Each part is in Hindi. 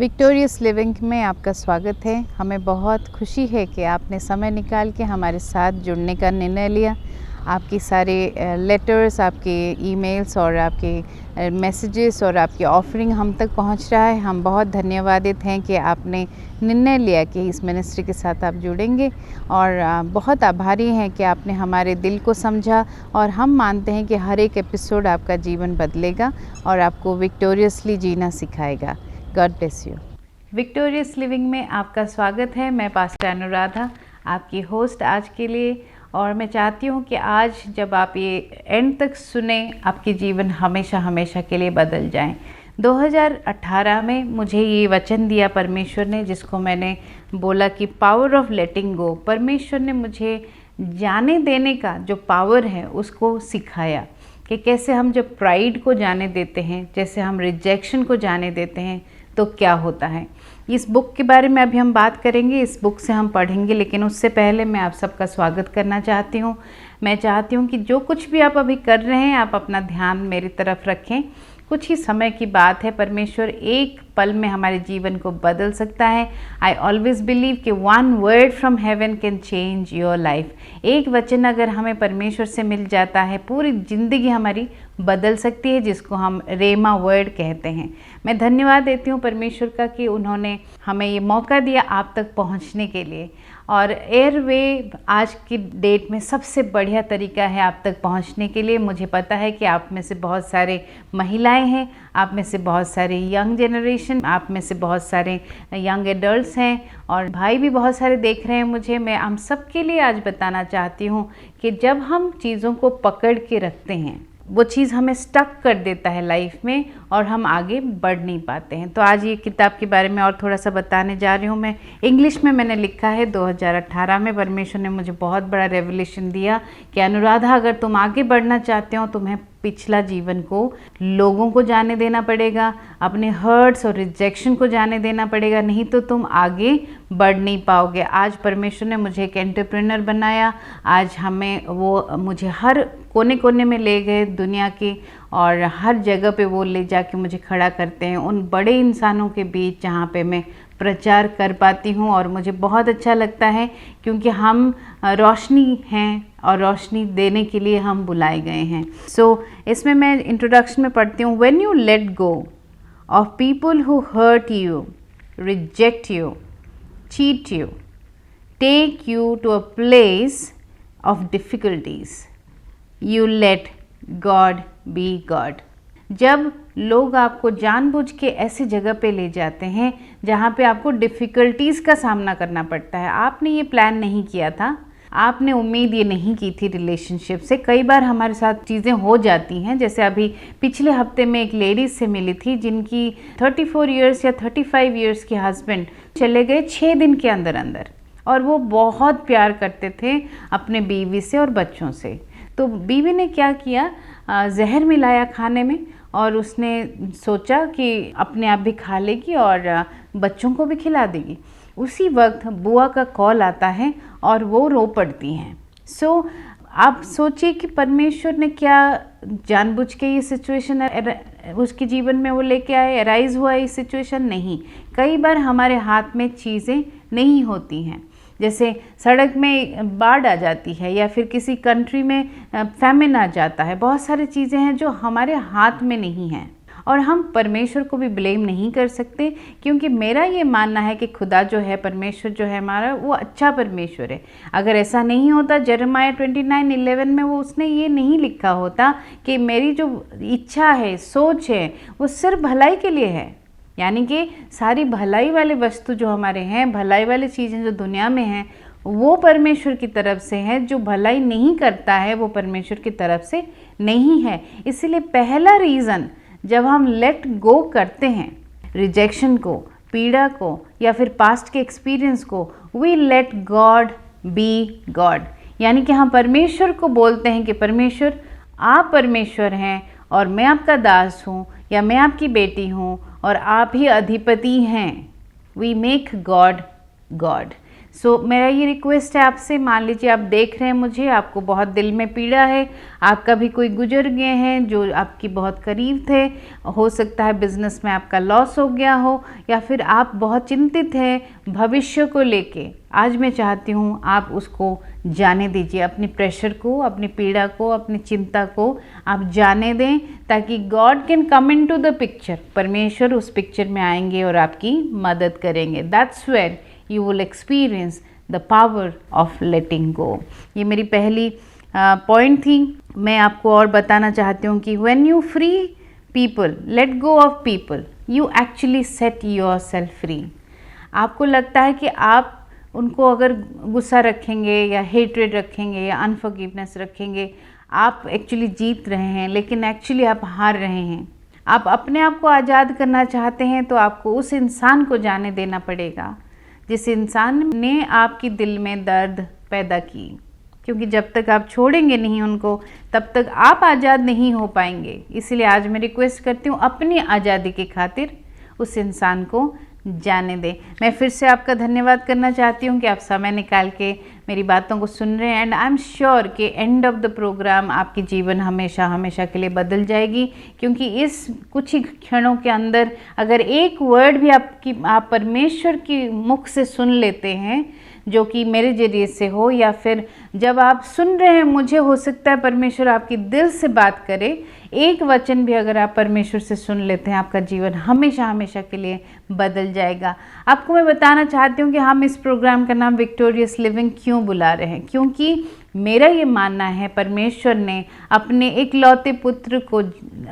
विक्टोरियस लिविंग में आपका स्वागत है। हमें बहुत खुशी है कि आपने समय निकाल के हमारे साथ जुड़ने का निर्णय लिया। आपकी सारे लेटर्स, आपके ईमेल्स और आपके मैसेजेस और आपकी ऑफरिंग हम तक पहुंच रहा है। हम बहुत धन्यवादित हैं कि आपने निर्णय लिया कि इस मिनिस्ट्री के साथ आप जुड़ेंगे और बहुत आभारी हैं कि आपने हमारे दिल को समझा और हम मानते हैं कि हर एक एपिसोड आपका जीवन बदलेगा और आपको विक्टोरियसली जीना सिखाएगा। God bless you. Victorious living में आपका स्वागत है। मैं पास्टर अनुराधा, आपकी होस्ट आज के लिए, और मैं चाहती हूँ कि आज जब आप ये एंड तक सुने, आपकी जीवन हमेशा हमेशा के लिए बदल जाएं। 2018 में मुझे ये वचन दिया परमेश्वर ने, जिसको मैंने बोला कि पावर ऑफ लेटिंग गो। परमेश्वर ने मुझे जाने देने का जो पावर है उसको सिखाया कि कैसे हम जब प्राइड को जाने देते हैं, जैसे हम रिजेक्शन को जाने देते हैं, तो क्या होता है। इस बुक के बारे में अभी हम बात करेंगे, इस बुक से हम पढ़ेंगे, लेकिन उससे पहले मैं आप सबका स्वागत करना चाहती हूँ। मैं चाहती हूँ कि जो कुछ भी आप अभी कर रहे हैं, आप अपना ध्यान मेरी तरफ रखें। कुछ ही समय की बात है, परमेश्वर एक पल में हमारे जीवन को बदल सकता है। आई ऑलवेज बिलीव कि one word from heaven can change your life. एक वचन अगर हमें परमेश्वर से मिल जाता है, पूरी ज़िंदगी हमारी बदल सकती है, जिसको हम रेमा वर्ड कहते हैं। मैं धन्यवाद देती हूँ परमेश्वर का कि उन्होंने हमें ये मौका दिया आप तक पहुँचने के लिए। और एयरवे आज की डेट में सबसे बढ़िया तरीका है आप तक पहुंचने के लिए। मुझे पता है कि आप में से बहुत सारे महिलाएं हैं, आप में से बहुत सारे यंग जनरेशन, आप में से बहुत सारे यंग एडल्ट्स हैं, और भाई भी बहुत सारे देख रहे हैं मुझे। मैं हम सब के लिए आज बताना चाहती हूँ कि जब हम चीज़ों को पकड़ के रखते हैं, वो चीज़ हमें स्टक कर देता है लाइफ में और हम आगे बढ़ नहीं पाते हैं। तो आज ये किताब के बारे में और थोड़ा सा बताने जा रही हूँ। मैं इंग्लिश में मैंने लिखा है। 2018 में परमेश्वर ने मुझे बहुत बड़ा रेवलेशन दिया कि अनुराधा, अगर तुम आगे बढ़ना चाहते हो, तुम्हें पिछला जीवन को लोगों को जाने देना पड़ेगा, अपने हर्ट्स और रिजेक्शन को जाने देना पड़ेगा, नहीं तो तुम आगे बढ़ नहीं पाओगे। आज परमेश्वर ने मुझे एक एंटरप्रेन्योर बनाया। आज मुझे हर कोने कोने में ले गए दुनिया के, और हर जगह पे वो ले जाके मुझे खड़ा करते हैं उन बड़े इंसानों के बीच जहाँ पे मैं प्रचार कर पाती हूँ। और मुझे बहुत अच्छा लगता है क्योंकि हम रोशनी हैं और रोशनी देने के लिए हम बुलाए गए हैं। इसमें मैं इंट्रोडक्शन में पढ़ती हूँ, when you let go of people who hurt you, reject you, cheat you, take you to a place of difficulties, you let God be God. जब लोग आपको जानबूझ के ऐसी जगह पे ले जाते हैं जहाँ पे आपको डिफ़िकल्टीज़ का सामना करना पड़ता है, आपने ये प्लान नहीं किया था, आपने उम्मीद ये नहीं की थी रिलेशनशिप से। कई बार हमारे साथ चीज़ें हो जाती हैं। जैसे अभी पिछले हफ्ते में एक लेडीज़ से मिली थी जिनकी 34 इयर्स या 35 इयर्स के हस्बैंड चले गए 6 दिन के अंदर अंदर, और वो बहुत प्यार करते थे अपने बीवी से और बच्चों से। तो बीवी ने क्या किया, जहर मिलाया खाने में, और उसने सोचा कि अपने आप भी खा लेगी और बच्चों को भी खिला देगी। उसी वक्त बुआ का कॉल आता है और वो रो पड़ती हैं। आप सोचिए कि परमेश्वर ने क्या जानबूझ के ये सिचुएशन उसके जीवन में वो लेके आए, अराइज हुआ ये सिचुएशन? नहीं। कई बार हमारे हाथ में चीज़ें नहीं होती हैं, जैसे सड़क में बाढ़ आ जाती है या फिर किसी कंट्री में फैमिन आ जाता है। बहुत सारी चीज़ें हैं जो हमारे हाथ में नहीं हैं, और हम परमेश्वर को भी ब्लेम नहीं कर सकते, क्योंकि मेरा ये मानना है कि खुदा जो है, परमेश्वर जो है हमारा, वो अच्छा परमेश्वर है। अगर ऐसा नहीं होता, यिर्मयाह 29:11 में उसने ये नहीं लिखा होता कि मेरी जो इच्छा है, सोच है, वो सिर्फ भलाई के लिए है। यानी कि सारी भलाई वाले वस्तु जो हमारे हैं, भलाई वाली चीज़ें जो दुनिया में हैं, वो परमेश्वर की तरफ से है। जो भलाई नहीं करता है वो परमेश्वर की तरफ से नहीं है। इसीलिए पहला रीज़न, जब हम लेट गो करते हैं रिजेक्शन को, पीड़ा को, या फिर पास्ट के एक्सपीरियंस को, we let God be God. यानी कि हम परमेश्वर को बोलते हैं कि परमेश्वर, आप परमेश्वर हैं और मैं आपका दास हूँ, या मैं आपकी बेटी हूँ और आप ही अधिपति हैं। We make God God. मेरा ये रिक्वेस्ट है आपसे, मान लीजिए आप देख रहे हैं मुझे, आपको बहुत दिल में पीड़ा है, आप कभी कोई गुजर गए हैं जो आपकी बहुत करीब थे, हो सकता है बिज़नेस में आपका लॉस हो गया हो, या फिर आप बहुत चिंतित हैं भविष्य को लेके। आज मैं चाहती हूँ आप उसको जाने दीजिए, अपनी प्रेशर को, अपनी पीड़ा को, अपनी चिंता को आप जाने दें, ताकि God can come into the picture. परमेश्वर उस पिक्चर में आएंगे और आपकी मदद करेंगे। That's where you will experience the power of letting go। ये मेरी पहली पॉइंट थी। मैं आपको और बताना चाहती हूँ कि when you free people, let go of people, you actually set yourself free। आपको लगता है कि आप उनको अगर गुस्सा रखेंगे या हेट्रेड रखेंगे या अनफॉरगिवनेस रखेंगे, आप एक्चुअली जीत रहे हैं, लेकिन एक्चुअली आप हार रहे हैं। आप अपने आप को आज़ाद करना चाहते हैं तो आपको उस इंसान को जाने देना पड़ेगा जिस इंसान ने आपकी दिल में दर्द पैदा की, क्योंकि जब तक आप छोड़ेंगे नहीं उनको, तब तक आप आज़ाद नहीं हो पाएंगे। इसलिए आज मैं रिक्वेस्ट करती हूँ, अपनी आज़ादी की खातिर उस इंसान को जाने दें। मैं फिर से आपका धन्यवाद करना चाहती हूँ कि आप समय निकाल के मेरी बातों को सुन रहे हैं, एंड आई एम श्योर कि एंड ऑफ द प्रोग्राम आपकी जीवन हमेशा हमेशा के लिए बदल जाएगी, क्योंकि इस कुछ ही क्षणों के अंदर अगर एक वर्ड भी आप परमेश्वर की मुख से सुन लेते हैं, जो कि मेरे जरिए से हो, या फिर जब आप सुन रहे हैं मुझे, हो सकता है परमेश्वर आपकी दिल से बात करे। एक वचन भी अगर आप परमेश्वर से सुन लेते हैं, आपका जीवन हमेशा हमेशा के लिए बदल जाएगा। आपको मैं बताना चाहती हूँ कि हम इस प्रोग्राम का नाम विक्टोरियस लिविंग क्यों बुला रहे हैं, क्योंकि मेरा ये मानना है परमेश्वर ने अपने इकलौते पुत्र को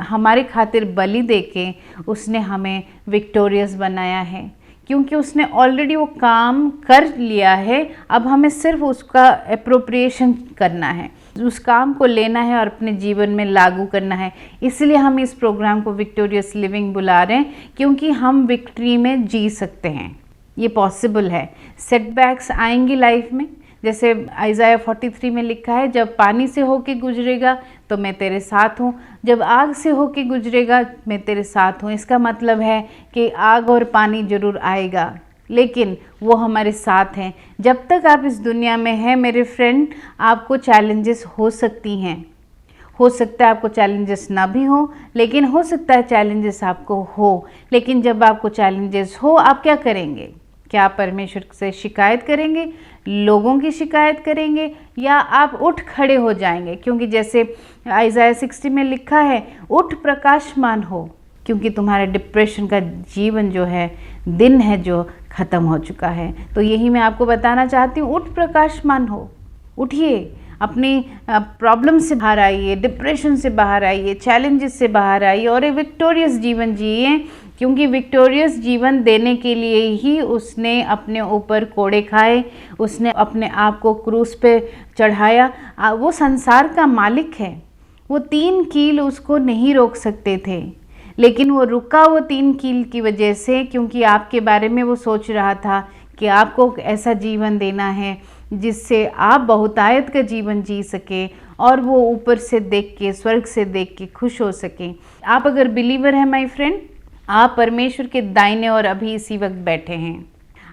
हमारे खातिर बलि देके उसने हमें विक्टोरियस बनाया है, क्योंकि उसने ऑलरेडी वो काम कर लिया है। अब हमें सिर्फ उसका एप्रोप्रिएशन करना है, उस काम को लेना है और अपने जीवन में लागू करना है। इसलिए हम इस प्रोग्राम को विक्टोरियस लिविंग बुला रहे हैं, क्योंकि हम विक्ट्री में जी सकते हैं, ये पॉसिबल है। सेटबैक्स आएंगी लाइफ में, जैसे आइज़ाया 43 में लिखा है, जब पानी से होके गुजरेगा तो मैं तेरे साथ हूँ, जब आग से होके गुजरेगा मैं तेरे साथ हूँ। इसका मतलब है कि आग और पानी जरूर आएगा, लेकिन वो हमारे साथ हैं। जब तक आप इस दुनिया में हैं मेरे फ्रेंड, आपको चैलेंजेस हो सकती हैं, हो सकता है आपको चैलेंजेस ना भी हो, लेकिन हो सकता है चैलेंजेस आपको हो। लेकिन जब आपको चैलेंजेस हो, आप क्या करेंगे? क्या आप परमेश्वर से शिकायत करेंगे, लोगों की शिकायत करेंगे, या आप उठ खड़े हो जाएंगे? क्योंकि जैसे आइज़ाया 60 में लिखा है, उठ प्रकाशमान हो, क्योंकि तुम्हारे डिप्रेशन का जीवन जो है, दिन है जो ख़त्म हो चुका है। तो यही मैं आपको बताना चाहती हूँ, उठ प्रकाशमान हो, उठिए, अपनी प्रॉब्लम से बाहर आइए, डिप्रेशन से बाहर आइए, चैलेंजेस से बाहर आइए और एक विक्टोरियस जीवन जिए, क्योंकि विक्टोरियस जीवन देने के लिए ही उसने अपने ऊपर कोड़े खाए, उसने अपने आप को क्रूस पे चढ़ाया। वो संसार का मालिक है, वो 3 कील उसको नहीं रोक सकते थे, लेकिन वो रुका वो 3 कील की वजह से, क्योंकि आपके बारे में वो सोच रहा था कि आपको ऐसा जीवन देना है जिससे आप बहुतायत का जीवन जी सके और वो ऊपर से देख के, स्वर्ग से देख के खुश हो सके। आप अगर बिलीवर हैं माय फ्रेंड, आप परमेश्वर के दाहिने और अभी इसी वक्त बैठे हैं।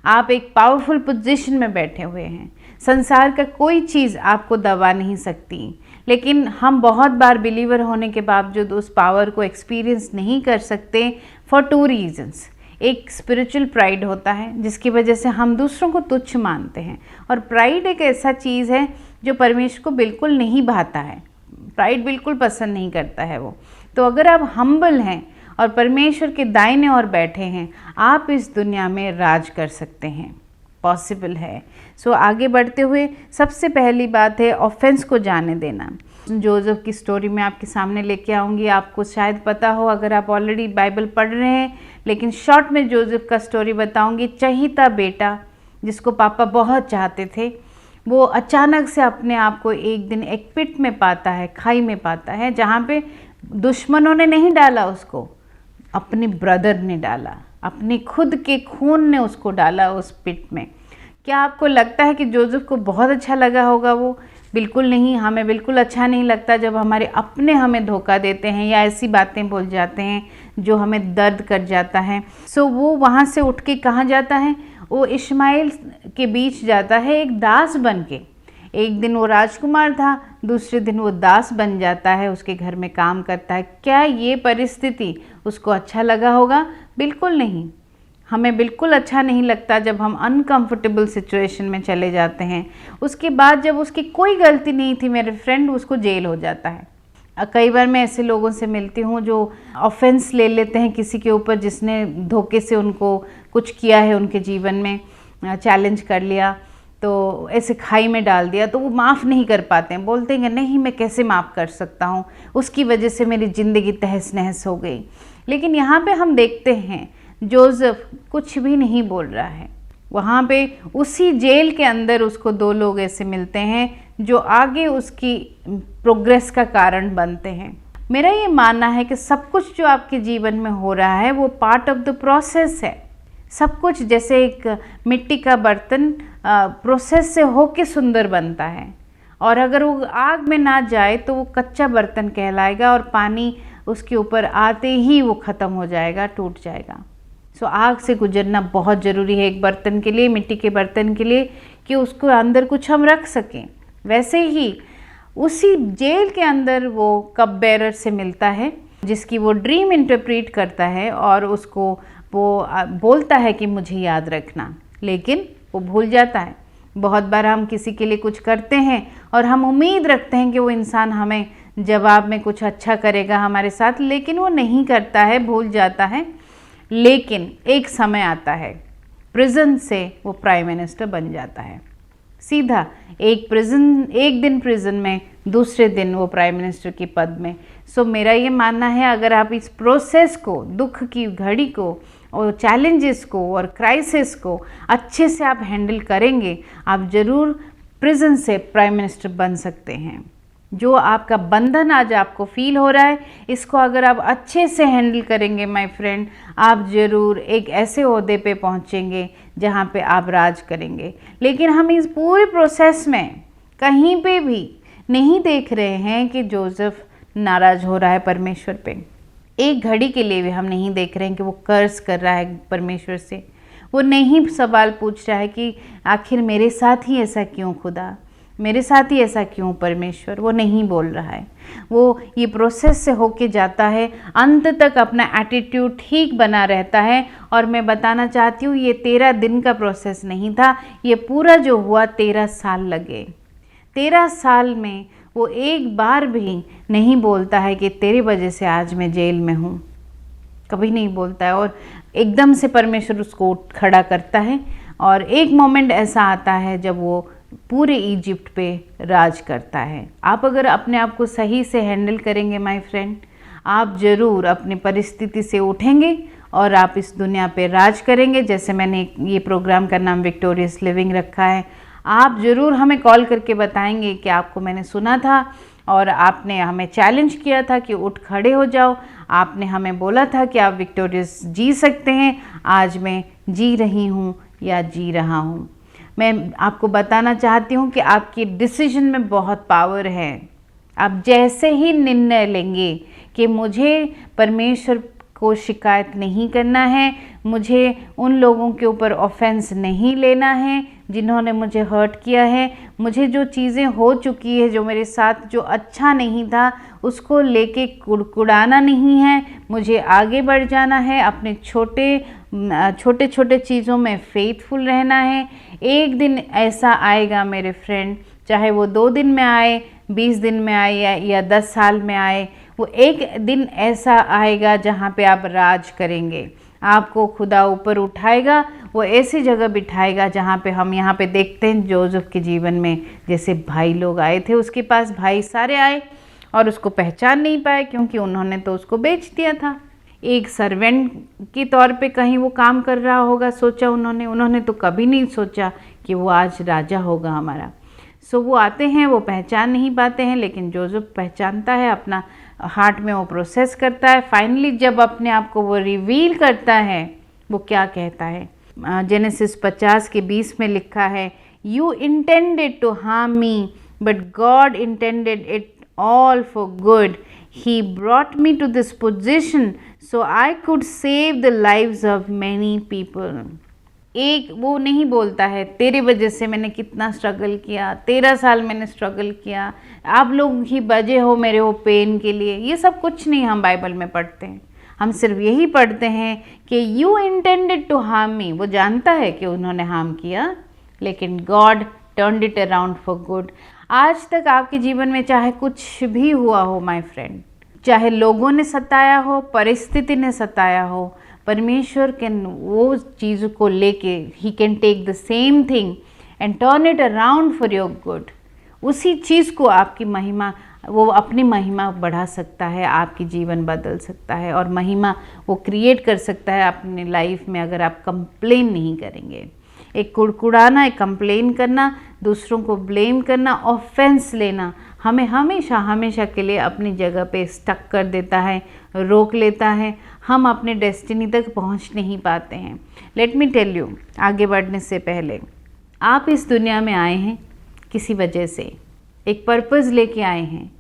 आप एक पावरफुल पोजीशन में बैठे हुए हैं। संसार का कोई चीज़ आपको दबा नहीं सकती, लेकिन हम बहुत बार बिलीवर होने के बावजूद उस पावर को एक्सपीरियंस नहीं कर सकते फॉर 2 रीजंस। एक स्पिरिचुअल प्राइड होता है, जिसकी वजह से हम दूसरों को तुच्छ मानते हैं, और प्राइड एक ऐसा चीज़ है जो परमेश्वर को बिल्कुल नहीं भाता है। प्राइड बिल्कुल पसंद नहीं करता है वो। तो अगर आप हम्बल हैं और परमेश्वर के दाहिने ओर बैठे हैं, आप इस दुनिया में राज कर सकते हैं, पॉसिबल है। सो आगे बढ़ते हुए सबसे पहली बात है ऑफेंस को जाने देना। जोसेफ की स्टोरी मैं आपके सामने लेके आऊँगी। आपको शायद पता हो अगर आप ऑलरेडी बाइबल पढ़ रहे हैं, लेकिन शॉर्ट में जोसेफ का स्टोरी बताऊँगी। चहीता बेटा जिसको पापा बहुत चाहते थे, वो अचानक से अपने आप को एक दिन एक पिट में पाता है, खाई में पाता है, जहाँ पे दुश्मनों ने नहीं डाला उसको, अपने ब्रदर ने डाला, अपने खुद के खून ने उसको डाला उस पिट में। क्या आपको लगता है कि जोसेफ को बहुत अच्छा लगा होगा? वो बिल्कुल नहीं। हमें बिल्कुल अच्छा नहीं लगता जब हमारे अपने हमें धोखा देते हैं या ऐसी बातें बोल जाते हैं जो हमें दर्द कर जाता है। सो वो वहाँ से उठ के कहाँ जाता है? वो इश्माइल के बीच जाता है एक दास बन के। एक दिन वो राजकुमार था, दूसरे दिन वो दास बन जाता है, उसके घर में काम करता है। क्या ये परिस्थिति उसको अच्छा लगा होगा? बिल्कुल नहीं। हमें बिल्कुल अच्छा नहीं लगता जब हम अनकंफर्टेबल सिचुएशन में चले जाते हैं। उसके बाद जब उसकी कोई गलती नहीं थी मेरे फ्रेंड, उसको जेल हो जाता है। कई बार मैं ऐसे लोगों से मिलती हूँ जो ऑफेंस ले लेते हैं किसी के ऊपर जिसने धोखे से उनको कुछ किया है, उनके जीवन में चैलेंज कर लिया, तो ऐसे खाई में डाल दिया, तो वो माफ़ नहीं कर पाते हैं। बोलते हैं नहीं, मैं कैसे माफ़ कर सकता हूँ, उसकी वजह से मेरी ज़िंदगी तहस नहस हो गई। लेकिन यहाँ पे हम देखते हैं जोसेफ कुछ भी नहीं बोल रहा है। वहाँ पे उसी जेल के अंदर उसको दो लोग ऐसे मिलते हैं जो आगे उसकी प्रोग्रेस का कारण बनते हैं। मेरा ये मानना है कि सब कुछ जो आपके जीवन में हो रहा है वो पार्ट ऑफ द प्रोसेस है। सब कुछ जैसे एक मिट्टी का बर्तन प्रोसेस से होके सुंदर बनता है, और अगर वो आग में ना जाए तो वो कच्चा बर्तन कहलाएगा और पानी उसके ऊपर आते ही वो ख़त्म हो जाएगा, टूट जाएगा। सो आग से गुजरना बहुत ज़रूरी है एक बर्तन के लिए, मिट्टी के बर्तन के लिए, कि उसको अंदर कुछ हम रख सकें। वैसे ही उसी जेल के अंदर वो कप बेरर से मिलता है जिसकी वो ड्रीम इंटरप्रेट करता है, और उसको वो बोलता है कि मुझे याद रखना, लेकिन वो भूल जाता है। बहुत बार हम किसी के लिए कुछ करते हैं और हम उम्मीद रखते हैं कि वो इंसान हमें जवाब में कुछ अच्छा करेगा हमारे साथ, लेकिन वो नहीं करता है, भूल जाता है। लेकिन एक समय आता है, प्रिजन से वो प्राइम मिनिस्टर बन जाता है सीधा। एक दिन प्रिजन में, दूसरे दिन वो प्राइम मिनिस्टर के पद में। सो मेरा ये मानना है, अगर आप इस प्रोसेस को, दुख की घड़ी को और चैलेंजेस को और क्राइसिस को अच्छे से आप हैंडल करेंगे, आप ज़रूर प्रिजन से प्राइम मिनिस्टर बन सकते हैं। जो आपका बंधन आज आपको फील हो रहा है, इसको अगर आप अच्छे से हैंडल करेंगे माय फ्रेंड, आप ज़रूर एक ऐसे ओहदे पे पहुंचेंगे जहां पे आप राज करेंगे। लेकिन हम इस पूरे प्रोसेस में कहीं पे भी नहीं देख रहे हैं कि जोसेफ नाराज़ हो रहा है परमेश्वर पे। एक घड़ी के लिए भी हम नहीं देख रहे हैं कि वो कर्ज कर रहा है परमेश्वर से। वो नहीं सवाल पूछ रहा है कि आखिर मेरे साथ ही ऐसा क्यों खुदा, मेरे साथ ही ऐसा क्यों परमेश्वर। वो नहीं बोल रहा है। वो ये प्रोसेस से होके जाता है, अंत तक अपना एटीट्यूड ठीक बना रहता है। और मैं बताना चाहती हूँ, ये 13 दिन का प्रोसेस नहीं था, ये पूरा जो हुआ 13 साल लगे। 13 साल में वो एक बार भी नहीं बोलता है कि तेरी वजह से आज मैं जेल में हूँ, कभी नहीं बोलता है। और एकदम से परमेश्वर उसको खड़ा करता है, और एक मोमेंट ऐसा आता है जब वो पूरे इजिप्ट पे राज करता है। आप अगर अपने आप को सही से हैंडल करेंगे माय फ्रेंड, आप ज़रूर अपनी परिस्थिति से उठेंगे और आप इस दुनिया पे राज करेंगे। जैसे मैंने ये प्रोग्राम का नाम विक्टोरियस लिविंग रखा है, आप ज़रूर हमें कॉल करके बताएंगे कि आपको मैंने सुना था और आपने हमें चैलेंज किया था कि उठ खड़े हो जाओ। आपने हमें बोला था कि आप विक्टोरियस जी सकते हैं। आज मैं जी रही हूँ या जी रहा हूँ। मैं आपको बताना चाहती हूँ कि आपकी डिसीजन में बहुत पावर है। आप जैसे ही निर्णय लेंगे कि मुझे परमेश्वर को शिकायत नहीं करना है, मुझे उन लोगों के ऊपर ऑफेंस नहीं लेना है जिन्होंने मुझे हर्ट किया है, मुझे जो चीज़ें हो चुकी है, जो मेरे साथ जो अच्छा नहीं था, उसको लेके कुड़कुड़ाना नहीं है, मुझे आगे बढ़ जाना है, अपने छोटे छोटे चीज़ों में फेथफुल रहना है। एक दिन ऐसा आएगा मेरे फ्रेंड, चाहे वो 2 दिन में आए, 20 दिन में आए या 10 साल में आए, वो एक दिन ऐसा आएगा जहाँ पे आप राज करेंगे। आपको खुदा ऊपर उठाएगा, वो ऐसी जगह बिठाएगा जहाँ पे हम यहाँ पे देखते हैं जोसेफ के जीवन में जैसे भाई लोग आए थे, उसके पास भाई सारे आए और उसको पहचान नहीं पाए क्योंकि उन्होंने तो उसको बेच दिया था। एक सर्वेंट के तौर पे कहीं वो काम कर रहा होगा, सोचा उन्होंने तो कभी नहीं सोचा कि वो आज राजा होगा हमारा। सो वो आते हैं, वो पहचान नहीं पाते हैं, लेकिन जोसेफ पहचानता है, अपना हार्ट में वो प्रोसेस करता है। फाइनली जब अपने आप को वो रिवील करता है, वो क्या कहता है, जेनेसिस 50 के 20 में लिखा है, you intended to harm me but God intended it all for good. He brought me to this position so I could save the lives of many people. एक वो नहीं बोलता है तेरे वजह से मैंने कितना स्ट्रगल किया, 13 साल मैंने स्ट्रगल किया, आप लोग ही बजे हो मेरे वो पेन के लिए। ये सब कुछ नहीं हम बाइबल में पढ़ते हैं। हम सिर्फ यही पढ़ते हैं कि यू इंटेंडेड टू हार्म मी। वो जानता है कि उन्होंने हार्म किया, लेकिन God turned it around for good. आज तक आपके जीवन में चाहे कुछ भी हुआ हो माय फ्रेंड, चाहे लोगों ने सताया हो, परिस्थिति ने सताया हो, परमेश्वर कैन वो चीज़ को लेके ही can take the same thing and turn it around for your good. उसी चीज़ को आपकी महिमा, वो अपनी महिमा बढ़ा सकता है, आपकी जीवन बदल सकता है और महिमा वो क्रिएट कर सकता है अपनी लाइफ में, अगर आप कंप्लेन नहीं करेंगे। एक कुड़कुड़ाना, एक कंप्लेन करना, दूसरों को ब्लेम करना, ऑफेंस लेना हमें हमेशा हमेशा के लिए अपनी जगह पे स्टक कर देता है, रोक लेता है। हम अपने डेस्टिनी तक पहुंच नहीं पाते हैं। लेट मी टेल यू, आगे बढ़ने से पहले, आप इस दुनिया में आए हैं किसी वजह से, एक पर्पज़ लेके आए हैं।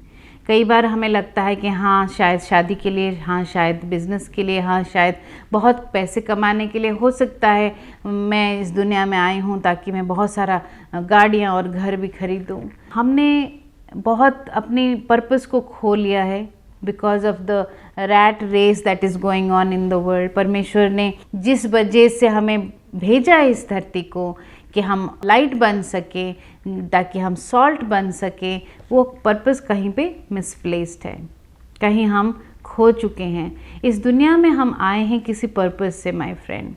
कई बार हमें लगता है कि हाँ शायद शादी के लिए, हाँ शायद बिज़नेस के लिए, हाँ शायद बहुत पैसे कमाने के लिए, हो सकता है मैं इस दुनिया में आई हूँ ताकि मैं बहुत सारा गाड़ियाँ और घर भी खरीदूँ। हमने बहुत अपनी पर्पज़ को खो लिया है because of the rat race that is going on in the world. परमेश्वर ने जिस वजह से हमें भेजा है इस धरती को कि हम लाइट बन सके, ताकि हम सॉल्ट बन सके, वो पर्पस कहीं पे मिसप्लेस्ड है, कहीं हम खो चुके हैं। इस दुनिया में हम आए हैं किसी पर्पस से माय फ्रेंड।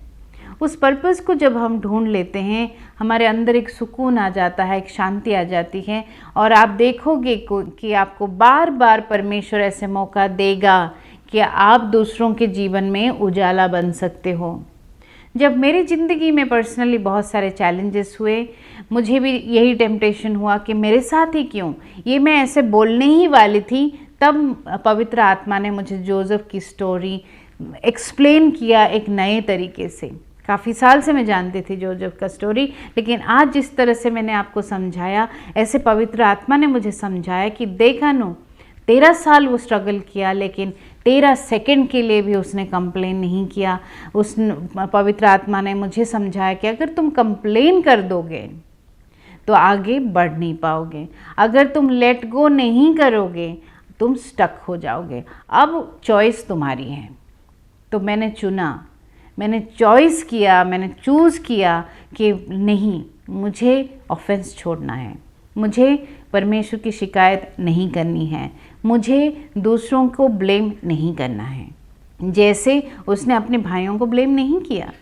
उस पर्पस को जब हम ढूंढ लेते हैं, हमारे अंदर एक सुकून आ जाता है, एक शांति आ जाती है, और आप देखोगे कि आपको बार बार परमेश्वर ऐसे मौका देगा कि आप दूसरों के जीवन में उजाला बन सकते हो। जब मेरी ज़िंदगी में पर्सनली बहुत सारे चैलेंजेस हुए, मुझे भी यही टेम्पटेशन हुआ कि मेरे साथ ही क्यों, ये मैं ऐसे बोलने ही वाली थी, तब पवित्र आत्मा ने मुझे जोसेफ की स्टोरी एक्सप्लेन किया एक नए तरीके से। काफ़ी साल से मैं जानती थी जोसेफ का स्टोरी, लेकिन आज जिस तरह से मैंने आपको समझाया, ऐसे पवित्र आत्मा ने मुझे समझाया कि देखा नो, 13 साल वो स्ट्रगल किया, लेकिन 13 सेकंड के लिए भी उसने कंप्लेन नहीं किया। उस पवित्र आत्मा ने मुझे समझाया कि अगर तुम कंप्लेन कर दोगे तो आगे बढ़ नहीं पाओगे, अगर तुम लेट गो नहीं करोगे तुम स्टक हो जाओगे। अब चॉइस तुम्हारी है। तो मैंने चुना, मैंने चॉइस किया, मैंने चूज़ किया कि नहीं, मुझे ऑफेंस छोड़ना है, मुझे परमेश्वर की शिकायत नहीं करनी है, मुझे दूसरों को ब्लेम नहीं करना है। जैसे उसने अपने भाइयों को ब्लेम नहीं किया,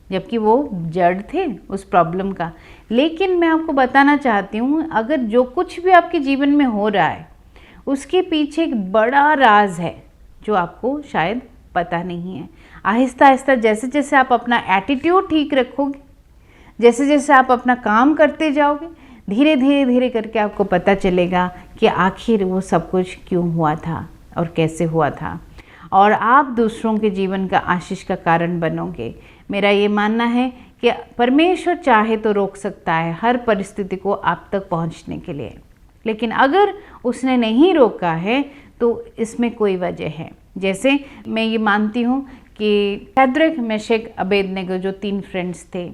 जबकि वो जड़ थे उस प्रॉब्लम का। लेकिन मैं आपको बताना चाहती हूँ, अगर जो कुछ भी आपके जीवन में हो रहा है, उसके पीछे एक बड़ा राज है जो आपको शायद पता नहीं है। आहिस्ता आहिस्ता जैसे जैसे आप अपना एटीट्यूड ठीक रखोगे, जैसे जैसे आप अपना काम करते जाओगे, धीरे धीरे धीरे करके आपको पता चलेगा कि आखिर वो सब कुछ क्यों हुआ था और कैसे हुआ था, और आप दूसरों के जीवन का आशीष का कारण बनोगे। मेरा ये मानना है कि परमेश्वर चाहे तो रोक सकता है हर परिस्थिति को आप तक पहुंचने के लिए, लेकिन अगर उसने नहीं रोका है तो इसमें कोई वजह है। जैसे मैं ये मानती हूँ कि शद्रक, मेशक, अबेदनगो जो 3 फ्रेंड्स थे,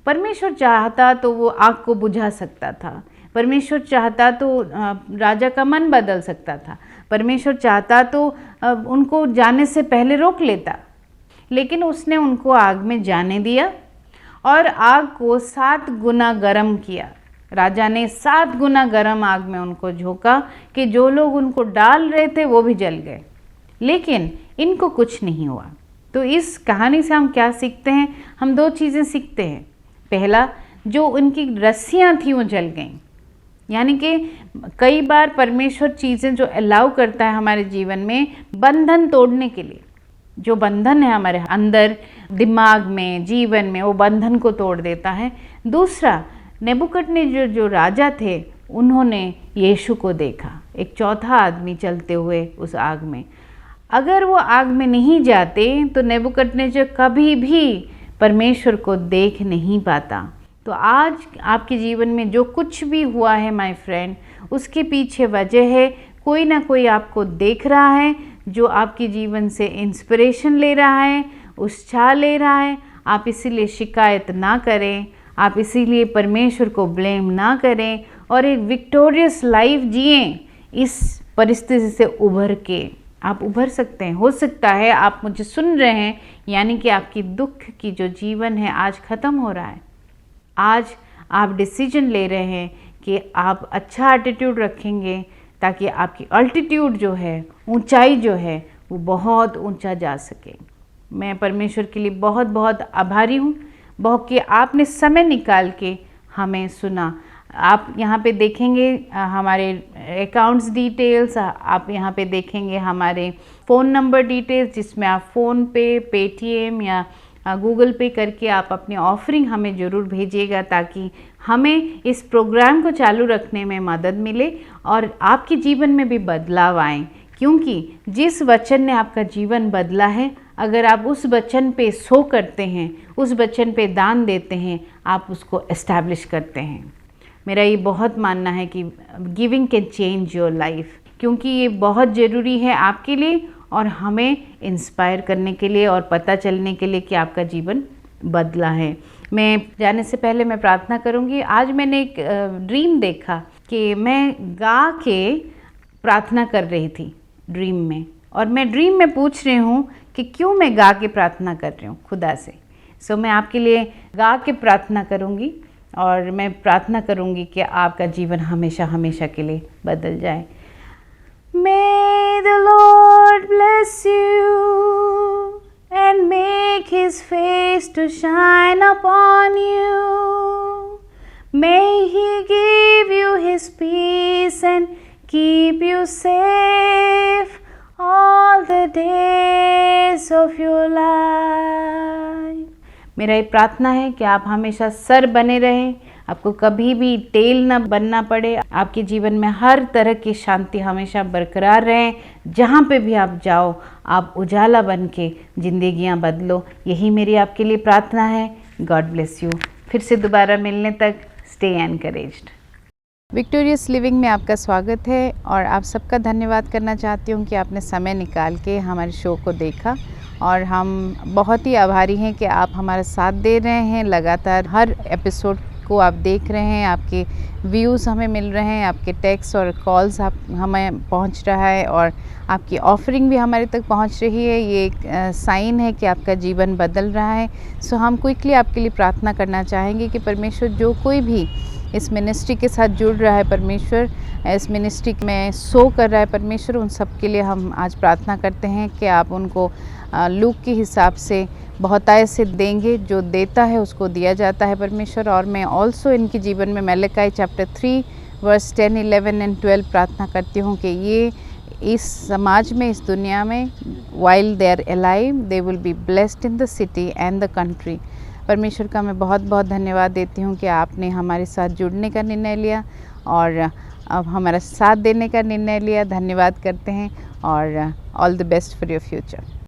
परमेश्वर चाहता तो वो आग को बुझा सकता था, परमेश्वर चाहता तो राजा का मन बदल सकता था, परमेश्वर चाहता तो उनको जाने से पहले रोक लेता, लेकिन उसने उनको आग में जाने दिया और आग को 7 गुना गर्म किया। राजा ने 7 गुना गर्म आग में उनको झोंका कि जो लोग उनको डाल रहे थे वो भी जल गए, लेकिन इनको कुछ नहीं हुआ। तो इस कहानी से हम क्या सीखते हैं? हम 2 चीज़ें सीखते हैं। पहला, जो उनकी रस्सियाँ थी वो जल गईं, यानी कि कई बार परमेश्वर चीज़ें जो अलाउ करता है हमारे जीवन में बंधन तोड़ने के लिए, जो बंधन है हमारे अंदर, दिमाग में, जीवन में, वो बंधन को तोड़ देता है। दूसरा, नेबुकदनेस्सर जो राजा थे, उन्होंने यीशु को देखा, एक चौथा आदमी चलते हुए उस आग में। अगर वो आग में नहीं जाते तो नेबुकदनेस्सर कभी भी परमेश्वर को देख नहीं पाता। तो आज आपके जीवन में जो कुछ भी हुआ है माय फ्रेंड, उसके पीछे वजह है, कोई ना कोई आपको देख रहा है, जो आपके जीवन से इंस्पिरेशन ले रहा है, उत्साह ले रहा है, आप इसीलिए शिकायत ना करें, आप इसीलिए परमेश्वर को ब्लेम ना करें और एक विक्टोरियस लाइफ जिएं। इस परिस्थिति से उभर के आप उभर सकते हैं। हो सकता है आप मुझे सुन रहे हैं, यानी कि आपकी दुख की जो जीवन है आज ख़त्म हो रहा है। आज आप डिसीजन ले रहे हैं कि आप अच्छा एटीट्यूड रखेंगे ताकि आपकी अल्टीट्यूड जो है, ऊंचाई जो है, वो बहुत ऊंचा जा सके। मैं परमेश्वर के लिए बहुत बहुत आभारी हूँ बहुत कि आपने समय निकाल के हमें सुना। आप यहाँ पे देखेंगे हमारे अकाउंट्स डिटेल्स, आप यहाँ पे देखेंगे हमारे फ़ोन नंबर डिटेल्स, जिसमें आप फ़ोन पे, पेटीएम या गूगल पे करके आप अपनी ऑफरिंग हमें ज़रूर भेजिएगा ताकि हमें इस प्रोग्राम को चालू रखने में मदद मिले और आपके जीवन में भी बदलाव आए। क्योंकि जिस वचन ने आपका जीवन बदला है, अगर आप उस वचन पे सो करते हैं, उस वचन पे दान देते हैं, आप उसको एस्टैब्लिश करते हैं। मेरा ये बहुत मानना है कि giving can change your life, क्योंकि ये बहुत ज़रूरी है आपके लिए और हमें इंस्पायर करने के लिए और पता चलने के लिए कि आपका जीवन बदला है। मैं जाने से पहले मैं प्रार्थना करूंगी। आज मैंने एक ड्रीम देखा कि मैं गा के प्रार्थना कर रही थी ड्रीम में, और मैं ड्रीम में पूछ रही हूँ कि क्यों मैं गा के प्रार्थना कर रही हूँ खुदा से। सो मैं आपके लिए गा के प्रार्थना करूँगी और मैं प्रार्थना करूँगी कि आपका जीवन हमेशा हमेशा के लिए बदल जाए। May the Lord bless you and make His face to shine upon you. May He give you His peace and keep you safe all the days of your life. मेरा ये प्रार्थना है कि आप हमेशा सर बने रहें, आपको कभी भी टेल ना बनना पड़े, आपके जीवन में हर तरह की शांति हमेशा बरकरार रहे। जहाँ पे भी आप जाओ, आप उजाला बन के जिंदगियाँ बदलो। यही मेरी आपके लिए प्रार्थना है। God bless you. फिर से दोबारा मिलने तक स्टे एनकरेज्ड। विक्टोरियस लिविंग में आपका स्वागत है और आप सबका धन्यवाद करना चाहती हूँ कि आपने समय निकाल के हमारे शो को देखा, और हम बहुत ही आभारी हैं कि आप हमारा साथ दे रहे हैं। लगातार हर एपिसोड को आप देख रहे हैं, आपके व्यूज़ हमें मिल रहे हैं, आपके टेक्स्ट और कॉल्स आप हमें पहुंच रहा है और आपकी ऑफरिंग भी हमारे तक पहुंच रही है। ये एक साइन है कि आपका जीवन बदल रहा है। सो हम क्विकली आपके लिए प्रार्थना करना चाहेंगे कि परमेश्वर, जो कोई भी इस मिनिस्ट्री के साथ जुड़ रहा है, परमेश्वर इस मिनिस्ट्री में सो कर रहा है, परमेश्वर उन सब के लिए हम आज प्रार्थना करते हैं कि आप उनको लूक के हिसाब से बहुतायत से देंगे। जो देता है उसको दिया जाता है परमेश्वर। और मैं ऑल्सो इनके जीवन में मलकाई चैप्टर 3 वर्स 10, 11 एंड 12 प्रार्थना करती हूँ कि ये इस समाज में, इस दुनिया में, while they are alive they will be blessed in the city and the country. परमेश्वर का मैं बहुत बहुत धन्यवाद देती हूँ कि आपने हमारे साथ जुड़ने का निर्णय लिया और अब हमारा साथ देने का निर्णय लिया। धन्यवाद करते हैं और all the best for your future.